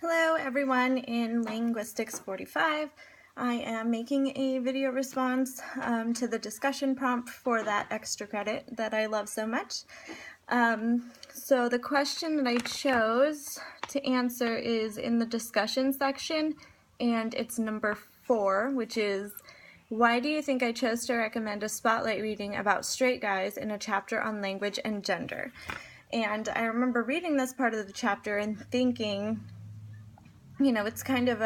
Hello everyone in Linguistics45. I am making a video response to the discussion prompt for that extra credit that I love so much. So the question that I chose to answer is in the discussion section, and it's number 4, which is, why do you think I chose to recommend a spotlight reading about straight guys in a chapter on language and gender? And I remember reading this part of the chapter and thinking, you know, it's kind of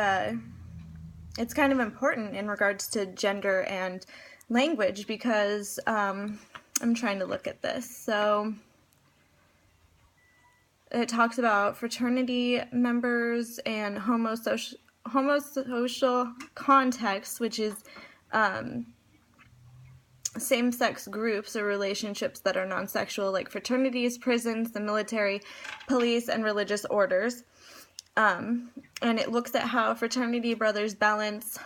important in regards to gender and language because I'm trying to look at this. So it talks about fraternity members and homosocial contexts, which is same-sex groups or relationships that are non-sexual, like fraternities, prisons, the military, police, and religious orders. And it looks at how fraternity brothers balance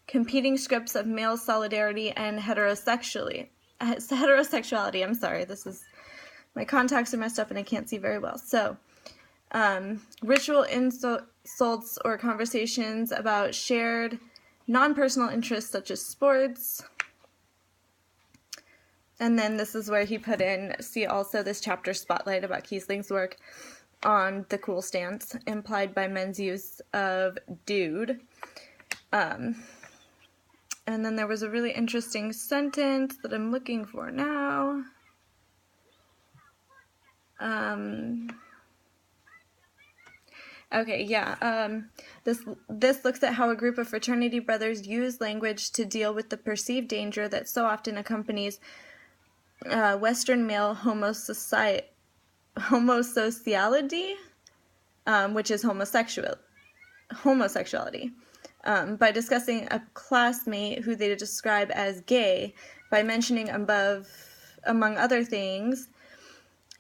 competing scripts of male solidarity and heterosexuality. I'm sorry, my contacts are messed up and I can't see very well. So, ritual insults or conversations about shared non-personal interests such as sports. And then this is where he put in, see also this chapter spotlight about Kiesling's work on the cool stance implied by men's use of dude. And then there was a really interesting sentence that I'm looking for now. This looks at how a group of fraternity brothers use language to deal with the perceived danger that so often accompanies Western male homosociality, which is homosexuality, by discussing a classmate who they describe as gay, by mentioning among other things,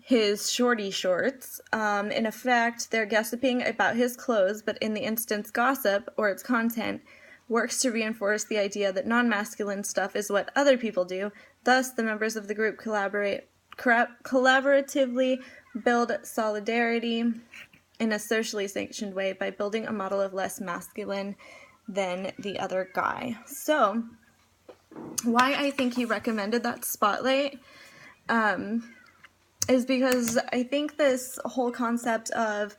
his shorty shorts. In effect, they're gossiping about his clothes, but in the instance, gossip, or its content, works to reinforce the idea that non-masculine stuff is what other people do. Thus, the members of the group collaboratively build solidarity in a socially sanctioned way by building a model of less masculine than the other guy. So, why I think he recommended that spotlight is because I think this whole concept of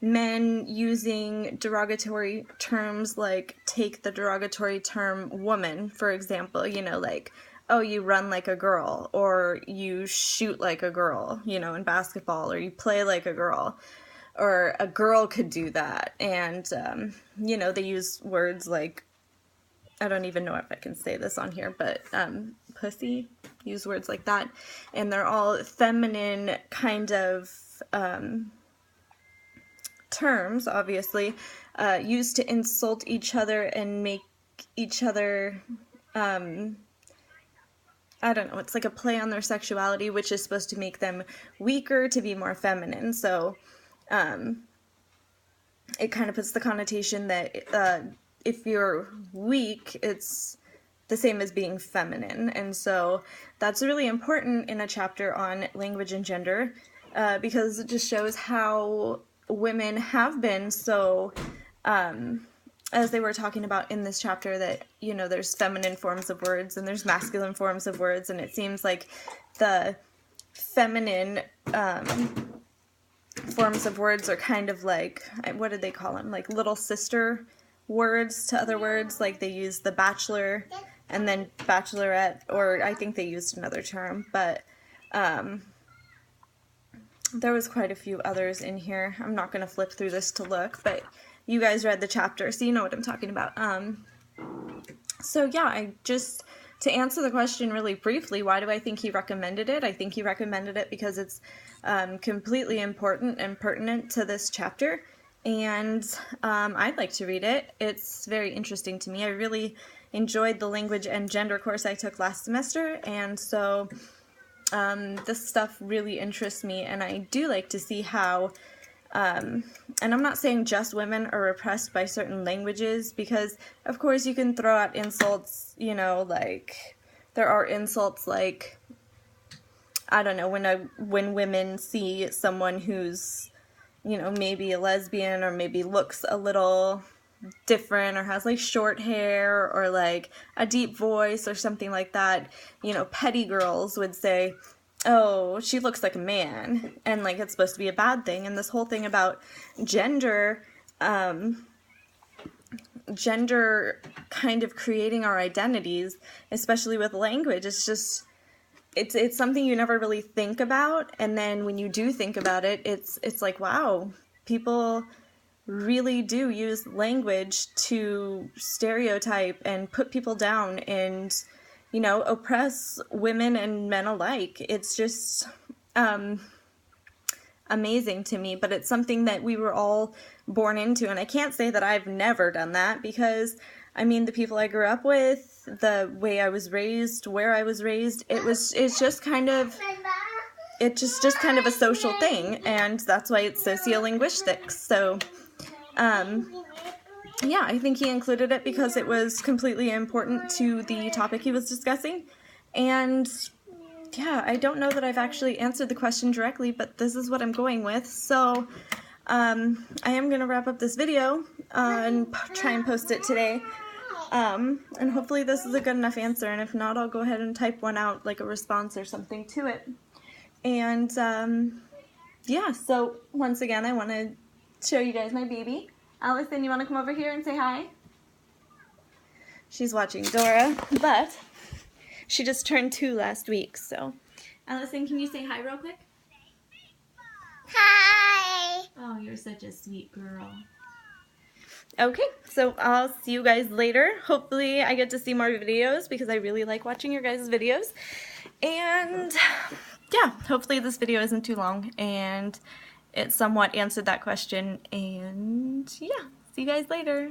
men using derogatory terms, like take the derogatory term woman, for example, you know, like, oh, you run like a girl, or you shoot like a girl, you know, in basketball, or you play like a girl, or a girl could do that. And, you know, they use words like, I don't even know if I can say this on here, but pussy, use words like that. And they're all feminine kind of terms, obviously, used to insult each other and make each other, I don't know, it's like a play on their sexuality, which is supposed to make them weaker, to be more feminine. So it kind of puts the connotation that if you're weak, it's the same as being feminine. And so that's really important in a chapter on language and gender, because it just shows how women have been so, as they were talking about in this chapter, that, you know, there's feminine forms of words and there's masculine forms of words, and it seems like the feminine forms of words are kind of like, what did they call them? Like little sister words to other words, like they use the bachelor and then bachelorette, or I think they used another term, but there was quite a few others in here. I'm not going to flip through this to look, but you guys read the chapter, so you know what I'm talking about. So yeah, to answer the question really briefly, why do I think he recommended it? I think he recommended it because it's completely important and pertinent to this chapter, and I'd like to read it. It's very interesting to me. I really enjoyed the language and gender course I took last semester, and so this stuff really interests me, and I do like to see how, and I'm not saying just women are repressed by certain languages, because of course you can throw out insults, you know, like there are insults like, I don't know, when women see someone who's you know, maybe a lesbian or maybe looks a little different or has like short hair or like a deep voice or something like that, you know, petty girls would say, oh, she looks like a man, and like it's supposed to be a bad thing. And this whole thing about gender kind of creating our identities, especially with language, it's just it's something you never really think about, and then when you do think about it, it's like, wow, people really do use language to stereotype and put people down and, you know, oppress women and men alike. It's just amazing to me, but it's something that we were all born into, and I can't say that I've never done that, because I mean, the people I grew up with, the way I was raised, where I was raised, it's just kind of a social thing, and that's why it's sociolinguistics. So yeah, I think he included it because it was completely important to the topic he was discussing. And yeah, I don't know that I've actually answered the question directly, but this is what I'm going with. So I am going to wrap up this video and try and post it today. And hopefully this is a good enough answer, and if not, I'll go ahead and type one out, like a response or something to it. And yeah, so once again, I want to show you guys my baby. Allison, you want to come over here and say hi? She's watching Dora, but she just turned 2 last week, so. Allison, can you say hi real quick? Hi! Oh, you're such a sweet girl. Okay, so I'll see you guys later. Hopefully I get to see more videos because I really like watching your guys' videos. And yeah, hopefully this video isn't too long and it somewhat answered that question. And yeah, see you guys later.